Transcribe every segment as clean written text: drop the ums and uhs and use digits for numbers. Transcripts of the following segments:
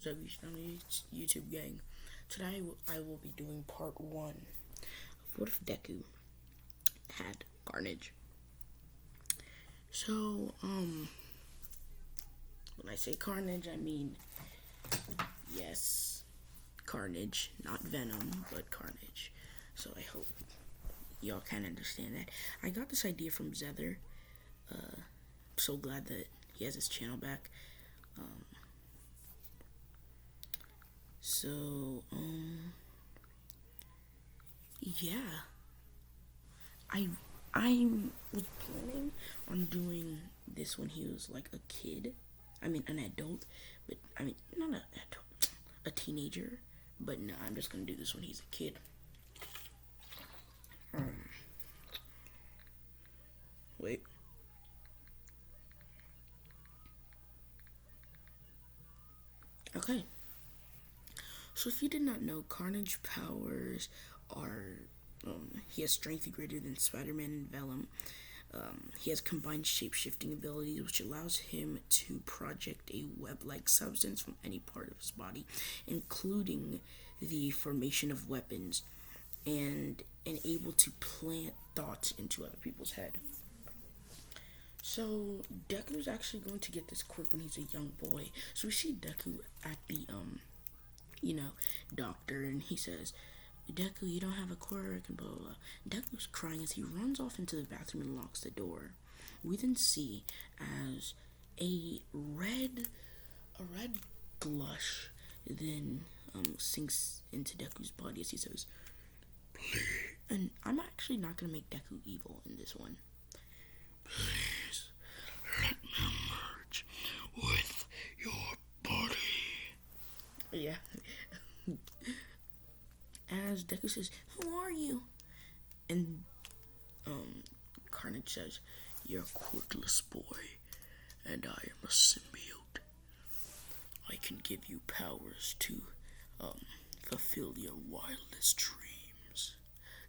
W's Family YouTube gang. Today I will be doing part 1 of what if Deku had Carnage. So, when I say Carnage, I mean, yes, Carnage, not Venom, but Carnage. So I hope y'all can understand that. I got this idea from Zether. I'm so glad that he has his channel back. Yeah, I was planning on doing this when he was like a kid. I mean, an adult, but I mean, not an adult, a teenager. But no, I'm just gonna do this when he's a kid. Wait. Okay. So if you did not know, Carnage powers are he has strength greater than Spider-Man and Venom. He has combined shape-shifting abilities, which allows him to project a web-like substance from any part of his body, including the formation of weapons, and able to plant thoughts into other people's head. So Deku's actually going to get this quirk when he's a young boy. So we see Deku at the doctor, and he says, Deku, you don't have a quirk, and blah, blah, blah. Deku's crying as he runs off into the bathroom and locks the door. We then see as a red glush then sinks into Deku's body as he says, please. And I'm actually not going to make Deku evil in this one. Please, let me merge with your body. Yeah. As Deku says, who are you? And Carnage says, you're a quirkless boy, and I am a symbiote. I can give you powers to fulfill your wildest dreams.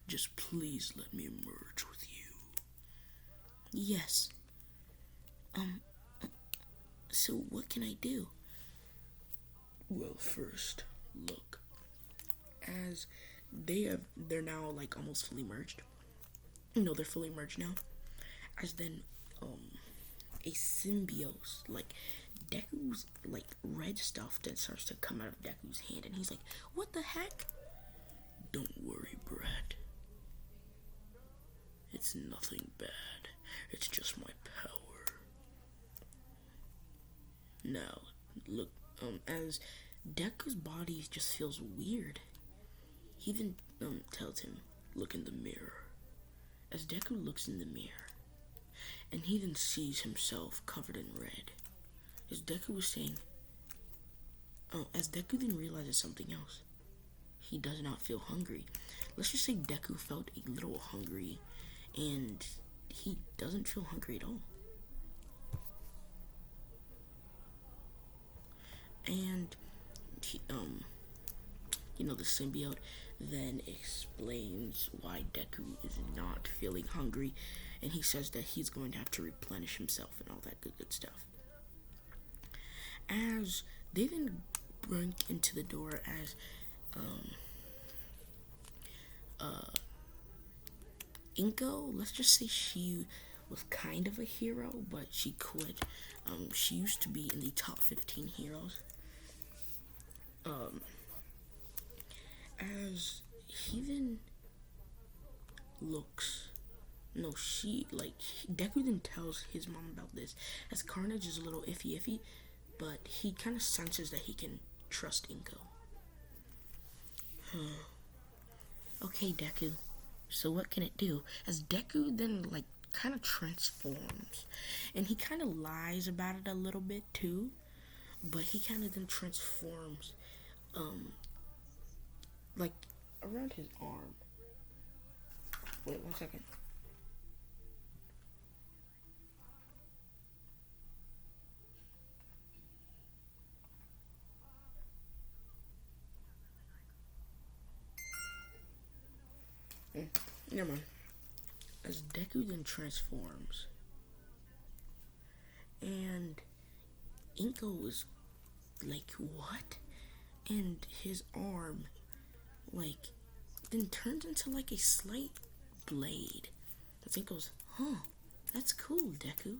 Just please let me merge with you. Yes. So what can I do? Well, first, look. As they're now like almost fully merged. No, they're fully merged now. As then a symbiote, like Deku's like red stuff that starts to come out of Deku's hand, and he's like, what the heck? Don't worry, Brad. It's nothing bad. It's just my power. Now, look, as Deku's body just feels weird. He even tells him, look in the mirror. As Deku looks in the mirror, and he then sees himself covered in red. As Deku was saying, as Deku then realizes something else. He does not feel hungry. Let's just say Deku felt a little hungry, and he doesn't feel hungry at all. And he, the symbiote then explains why Deku is not feeling hungry, and he says that he's going to have to replenish himself and all that good stuff. As they then break into the door, as Inko, let's just say she was kind of a hero, but she quit. She used to be in the top 15 heroes. As he then looks, Deku then tells his mom about this, as Carnage is a little iffy, but he kind of senses that he can trust Inko. Okay, Deku, so what can it do? As Deku then kind of transforms, and he kind of lies about it a little bit too, but he kind of then transforms around his arm. Wait 1 second. Never mind. As Deku then transforms, and Inko was like, what? and his arm, like, then turns into like a slight blade. The thing goes, huh, that's cool, Deku.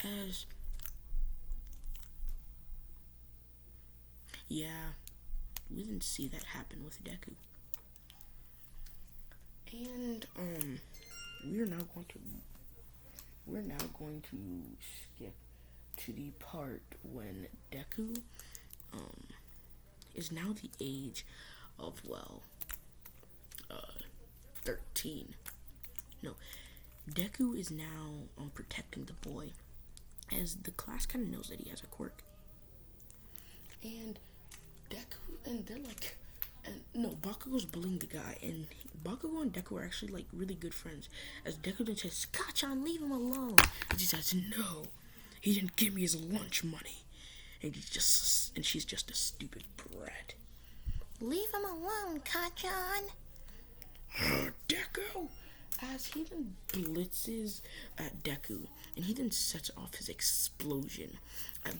As, yeah, we didn't see that happen with Deku. And, we're now going to skip to the part when Deku, is now the age of, 13. No, Deku is now protecting the boy, as the class kind of knows that he has a quirk. And Deku, and they're like, and no, Bakugo's bullying the guy, and Bakugo and Deku are actually like really good friends. As Deku then says, "Kachan, leave him alone," and she says, "No, he didn't give me his lunch money," and she's just a stupid brat. "Leave him alone, Kachan." Deku! As he then blitzes at Deku, and he then sets off his explosion.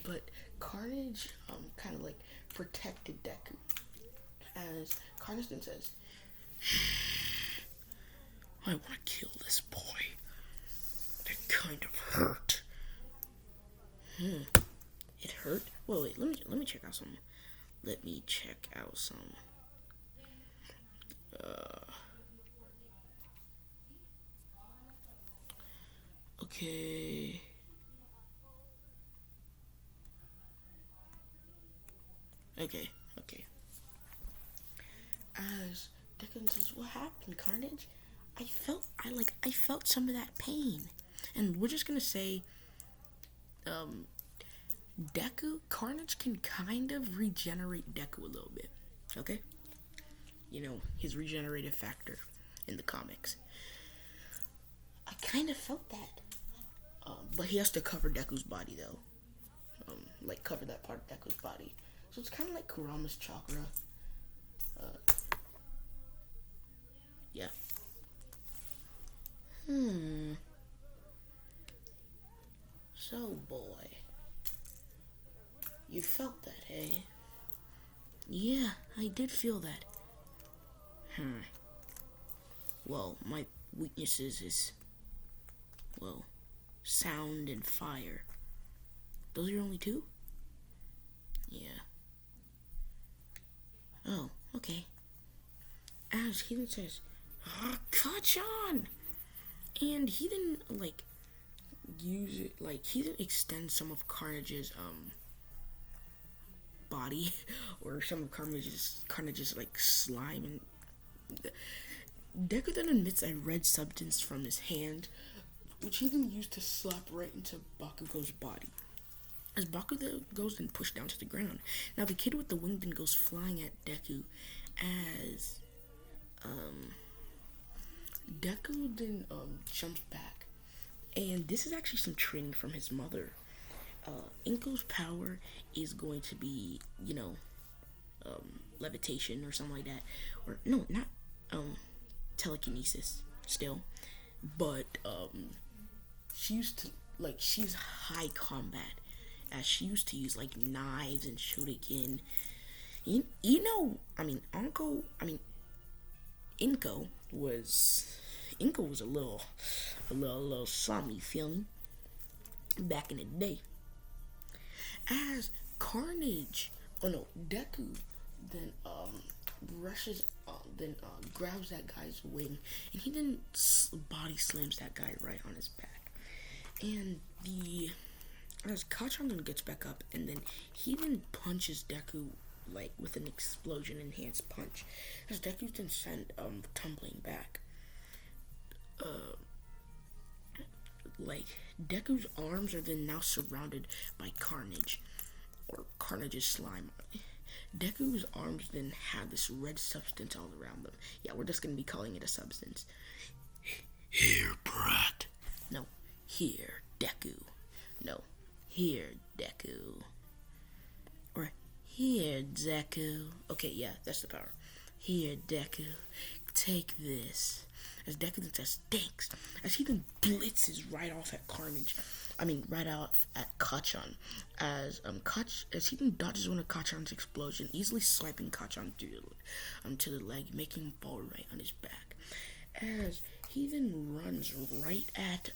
But Carnage kind of like protected Deku. As Carnage then says, "I want to kill this boy. That kind of hurt." It hurt? Wait, let me check out some. Let me check out some. Okay. Okay. As Deku says, "What happened, Carnage? I felt some of that pain." And we're just gonna say, Carnage can kind of regenerate Deku a little bit. Okay? You know, his regenerative factor in the comics. I kind of felt that. But he has to cover Deku's body, though. Like, cover that part of Deku's body. So it's kind of like Kurama's chakra. Yeah. So, boy. You felt that, eh? Yeah, I did feel that. Well, my weaknesses is, sound and fire. Those are your only two? Yeah. Oh, okay. As he then says, Kachan! And he then, he then extends some of Carnage's, body, or some of Carnage's, slime, and Deku then emits a red substance from his hand, which he then used to slap right into Bakugo's body. As Bakugo goes and pushed down to the ground. Now the kid with the wing then goes flying at Deku, as Deku then jumps back. And this is actually some training from his mother. Inko's power is going to be, levitation or something like that. Or, no, not telekinesis still. But she's high combat. As she used to use, knives and shuriken. Inko was a little something, you feel me? Back in the day. As Carnage, Deku then grabs that guy's wing, and he then body slams that guy right on his back. And as Kachan then gets back up, and then he then punches Deku with an explosion enhanced punch, as Deku then sent tumbling back. Deku's arms are then now surrounded by Carnage, or Carnage's slime. Deku's arms then have this red substance all around them. Yeah, we're just gonna be calling it a substance. Here, brat. No, here, Deku. No, here, Deku. Or here, Deku. Okay, yeah, that's the power. Here, Deku. Take this. As Deku then says, thanks. As he then blitzes right off at Carnage. right out at Kachan, as he dodges one of Kachan's explosion, easily swiping Kachan to the leg, making him fall right on his back. As he then runs right at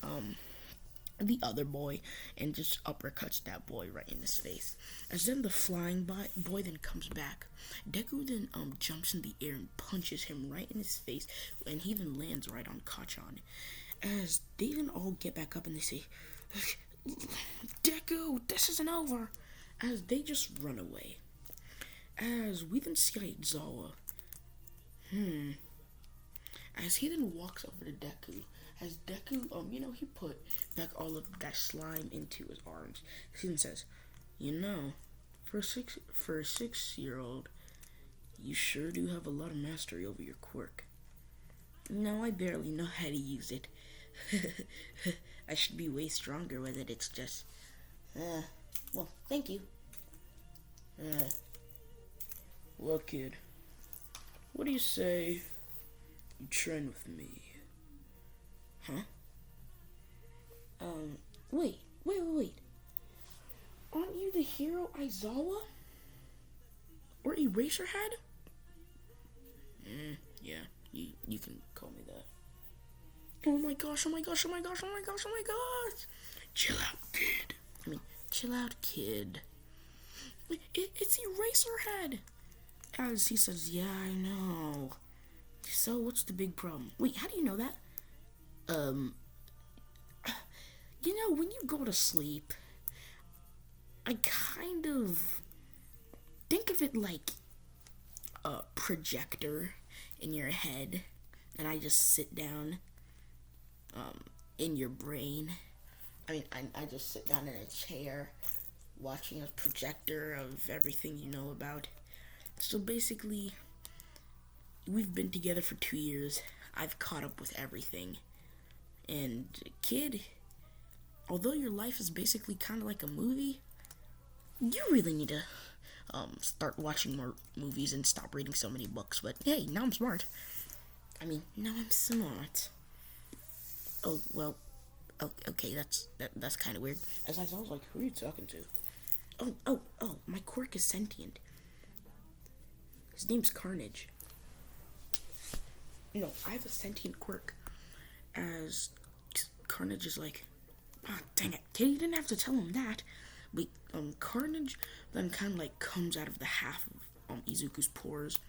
the other boy and just uppercuts that boy right in his face. As then the flying boy then comes back. Deku then jumps in the air and punches him right in his face, and he then lands right on Kachan. As they then all get back up and they say, Deku, this isn't over. As they just run away. As we then see Aizawa. As he then walks over to Deku. As Deku, he put back all of that slime into his arms. He then says, for a 6-year-old, you sure do have a lot of mastery over your quirk. No, I barely know how to use it. I should be way stronger with it. It's just, well, thank you. Well, kid, what do you say you train with me? Huh? Wait. Aren't you the hero Aizawa? Or Eraserhead? Yeah, you can call me that. Oh my gosh. Chill out, kid. Chill out, kid. It's Eraserhead. As he says, yeah, I know. So, what's the big problem? Wait, how do you know that? When you go to sleep, I kind of think of it like a projector in your head, and I just sit down in your brain. I just sit down in a chair watching a projector of everything you know about. So basically, we've been together for 2 years. I've caught up with everything. And kid, although your life is basically kind of like a movie, you really need to start watching more movies and stop reading so many books. But hey, now I'm smart. Now I'm smart. Oh, well, okay, that's kind of weird. As I was like, who are you talking to? Oh, my quirk is sentient. His name's Carnage. I have a sentient quirk. As Carnage is like, dang it, kid, you didn't have to tell him that. But Carnage then kind of like comes out of the half of Izuku's pores,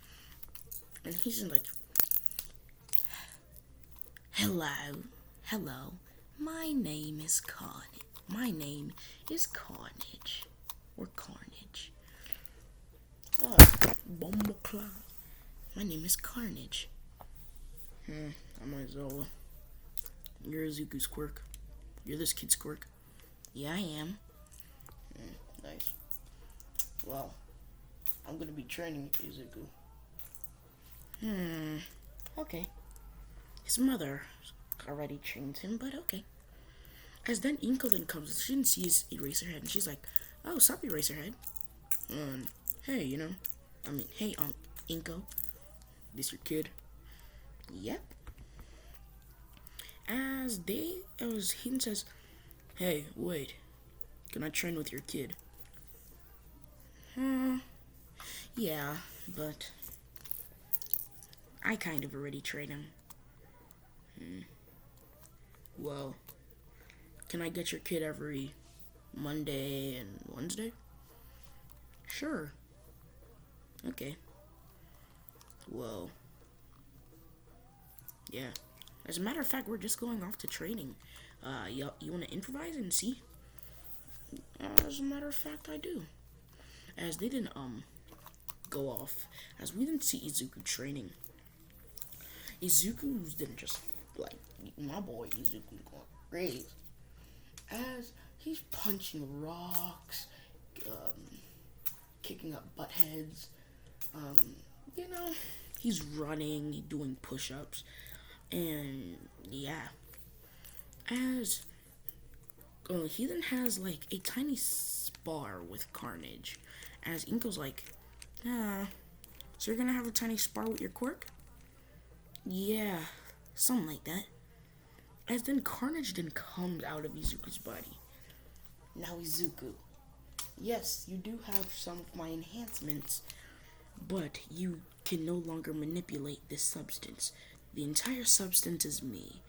and he's just like, hello, my name is Carnage. Or Carnage. Bumbleclaw. My name is Carnage. I'm Aizawa. You're Izuku's quirk. You're this kid's quirk. Yeah, I am. Nice. Well, I'm gonna be training Izuku. Okay. His mother already trained him, but okay. As then Inko then comes, she didn't see his Eraserhead, and she's like, oh, sup, Eraserhead. Hey, hey, Inko. This your kid? Yep. As he says, hey, wait, can I train with your kid? Yeah, but I kind of already trained him. Well, can I get your kid every Monday and Wednesday? Sure. Okay. Well, yeah. As a matter of fact, we're just going off to training. You want to improvise and see? As a matter of fact, I do. As they didn't go off, as we didn't see Izuku training. Izuku didn't just like my boy Izuku going crazy. As he's punching rocks, kicking up butt heads. He's running, doing push-ups. And yeah, as he then has like a tiny spar with Carnage. As Inko's like, so you're gonna have a tiny spar with your quirk? Yeah, something like that. As then Carnage then comes out of Izuku's body. Now, Izuku. Yes, you do have some of my enhancements, but you can no longer manipulate this substance. The entire substance is me.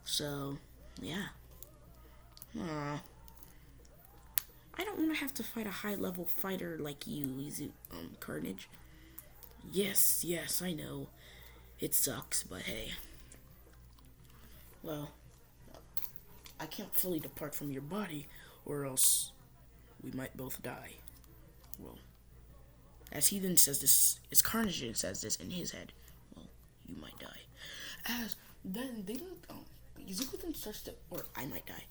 So, yeah. I don't want to have to fight a high level fighter like you, Carnage. Yes, yes, I know. It sucks, but hey. Well, I can't fully depart from your body, or else we might both die. Well, as he then says this, as Carnage says this in his head, well, you might die. As then they don't, Izuku then starts to, or I might die.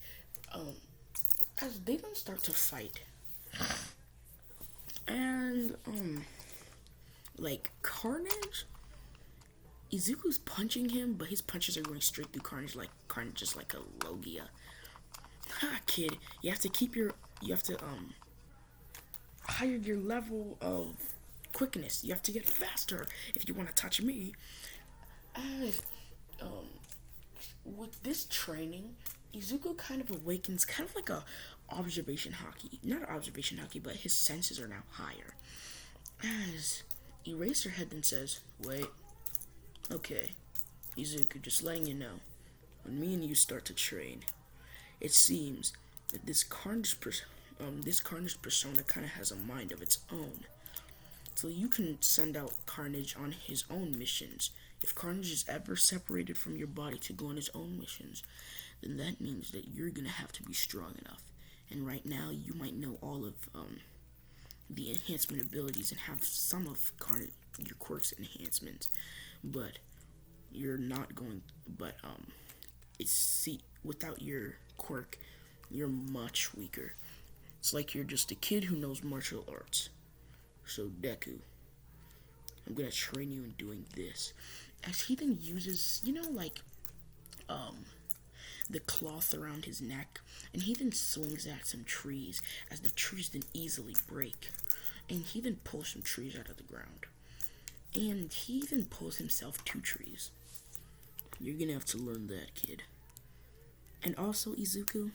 As they then start to fight, and like Carnage, Izuku's punching him, but his punches are going straight through Carnage, like Carnage is like a Logia. Ha, kid, you have to keep your, you have to higher your level of quickness. You have to get faster if you want to touch me. As with this training, Izuku kind of awakens, kind of like a observation hockey. Not observation hockey, but his senses are now higher. As Eraserhead then says, "Wait, okay, Izuku, just letting you know, when me and you start to train, it seems that this Carnage persona kind of has a mind of its own. So you can send out Carnage on his own missions. If Carnage is ever separated from your body to go on his own missions, then that means that you're gonna have to be strong enough. And right now, you might know all of the enhancement abilities and have some of your quirks enhancements, but you're not going. But without your quirk, you're much weaker. It's like you're just a kid who knows martial arts. So Deku, I'm gonna train you in doing this." As he then uses, the cloth around his neck, and he then swings at some trees, as the trees then easily break. And he then pulls some trees out of the ground. And he then pulls himself 2 trees. You're gonna have to learn that, kid. And also, Izuku,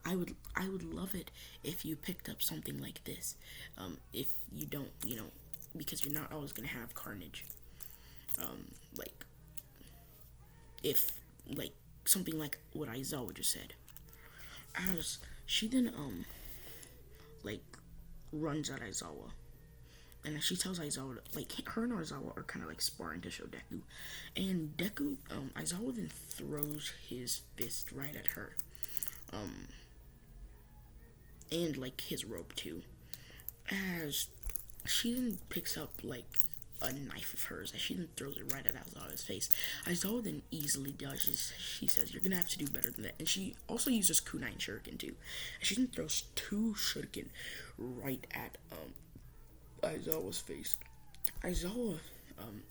I would love it if you picked up something like this. If you don't, because you're not always gonna have Carnage. Like, if, like, something like what Aizawa just said. As she then, like, runs at Aizawa. And as she tells Aizawa, like, her and Aizawa are kind of like sparring to show Deku. And Deku, Aizawa then throws his fist right at her. And, like, his rope, too. As she then picks up, like, a knife of hers, as she then throws it right at Aizawa's face. Aizawa then easily dodges. She says, "You're gonna have to do better than that." And she also uses kunai and shuriken, too. And she then throws 2 shuriken right at, Aizawa's face. Aizawa,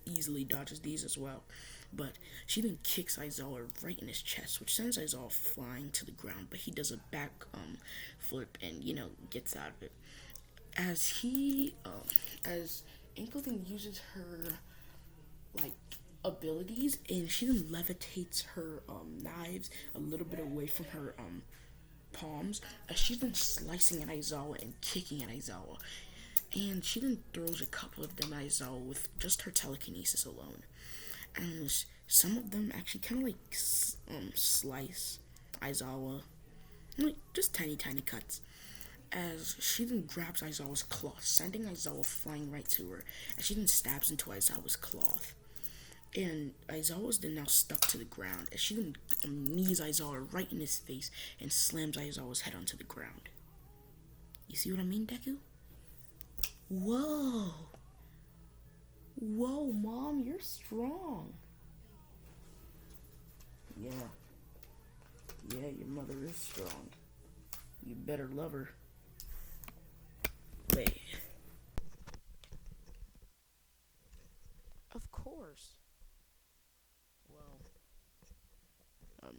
easily dodges these as well. But she then kicks Aizawa right in his chest, which sends Aizawa flying to the ground. But he does a back flip and, gets out of it. As Inko then uses her, like, abilities, and she then levitates her knives a little bit away from her palms, as she's been slicing at Aizawa and kicking at Aizawa. And she then throws a couple of them at Aizawa with just her telekinesis alone. And some of them actually kind of like slice Aizawa, like just tiny cuts. As she then grabs Aizawa's cloth, sending Aizawa flying right to her, as she then stabs into Aizawa's cloth. And Aizawa's then now stuck to the ground, as she then knees Aizawa right in his face and slams Aizawa's head onto the ground. You see what I mean, Deku? Whoa, Mom, you're strong. Yeah, your mother is strong. You better love her. Wait. Of course. Well,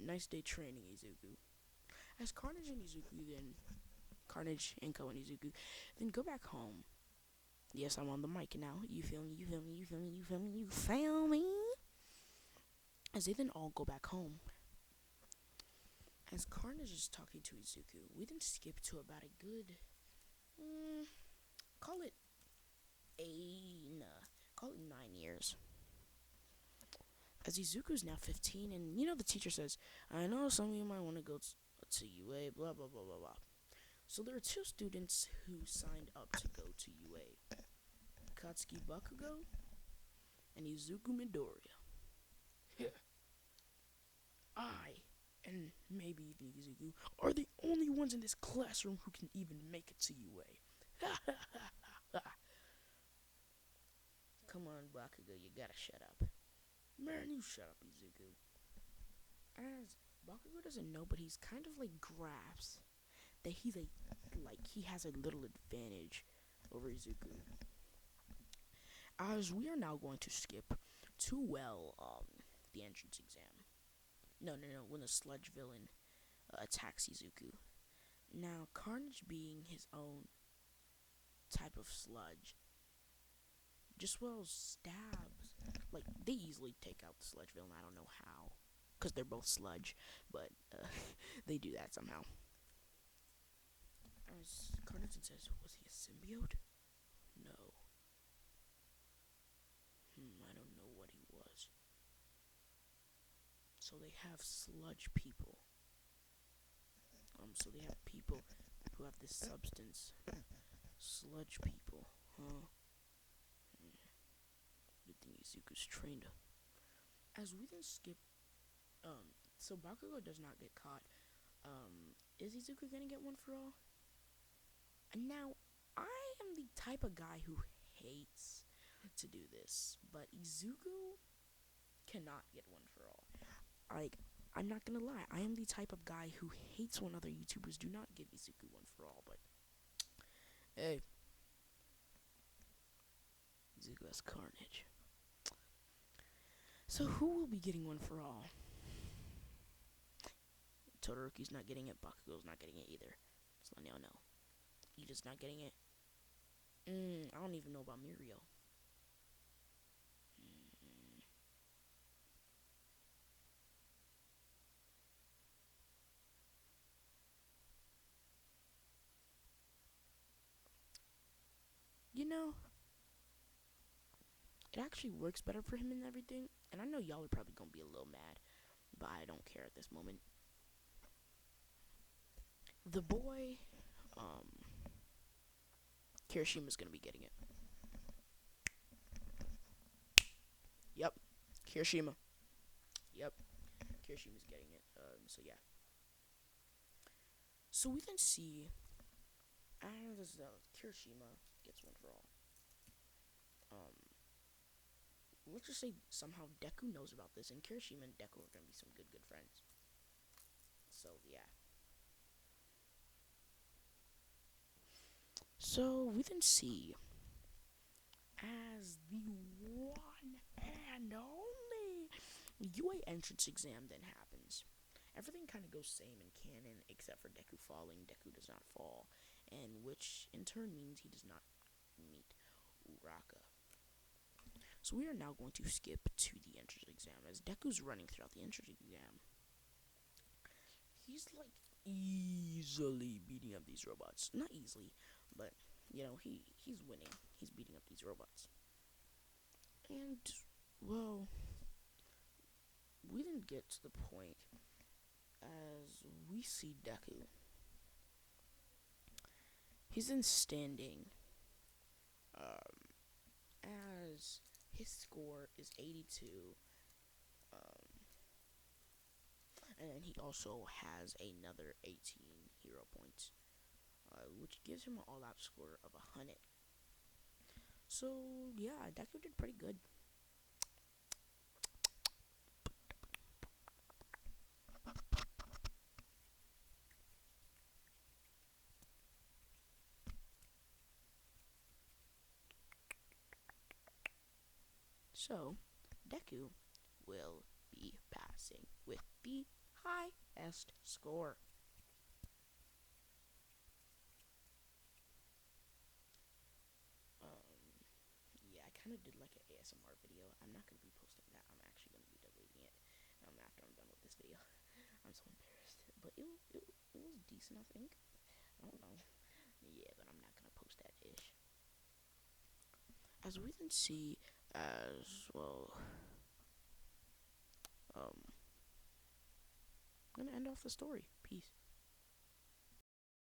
nice day training, Izuku. As Carnage, Inko, and Izuku then go back home. Yes, I'm on the mic now. You feel me? As they then all go back home. As Carnage is talking to Izuku, we then skip to about a good, call it call it 9 years. As Izuku's now 15, and the teacher says, I know some of you might want to go to UA, blah blah blah blah blah. So there are two students who signed up to go to UA, Katsuki Bakugo and Izuku Midoriya. I, and maybe even Izuku, are the only ones in this classroom who can even make it to UA. Come on, Bakugo, you gotta shut up. Man, you shut up, Izuku. As Bakugo doesn't know, but he's kind of like grasps that he's he has a little advantage over Izuku. As we are now going to skip to the entrance exam. No, when the sludge villain attacks Izuku. Now, Carnage being his own type of sludge, just stabs. Like, they easily take out the sludge villain. I don't know how, because they're both sludge, but they do that somehow. As Carnage says, was he a symbiote? No. I don't know what he was. So they have sludge people. So they have people who have this substance. Sludge people, huh? Good thing Izuku's trained. As we then skip, so Bakugo does not get caught. Is Izuku gonna get one for all? And now, I am the type of guy who hates to do this, but Izuku cannot get one for all. I'm not gonna lie, I am the type of guy who hates when other YouTubers do not give Izuku one for all, but hey, Izuku has Carnage. So who will be getting one for all? Todoroki's not getting it, Bakugo's not getting it either. Just letting y'all know. Ida's not getting it. I don't even know about Mirio. It actually works better for him and everything. And I know y'all are probably gonna be a little mad, but I don't care at this moment. The boy, Kirishima's gonna be getting it. Yep, Kirishima. Yep, Kirishima's getting it. So yeah. So we then see, as Kirishima gets one for all. Let's just say somehow Deku knows about this, and Kirishima and Deku are gonna be some good friends. So yeah. So we then see, as the one and only UA entrance exam then happens. Everything kind of goes same in canon, except for Deku falling. Deku does not fall, and which in turn means he does not meet Uraka. So we are now going to skip to the entrance exam, as Deku's running throughout the entrance exam. He's easily beating up these robots. Not easily, but he's winning. He's beating up these robots. And we didn't get to the point as we see Deku. He's then standing as his score is 82. And he also has another 18 hero points, which gives him an all-out score of 100. So yeah, Deku did pretty good. So Deku will be passing with the highest score. Yeah, I kind of did like an ASMR video. I'm not going to be posting that. I'm actually going to be deleting it after I'm done with this video. I'm so embarrassed. But it was decent, I think. I don't know. Yeah, but I'm not gonna post that ish. As we can see, as well, I'm gonna end off the story. Peace.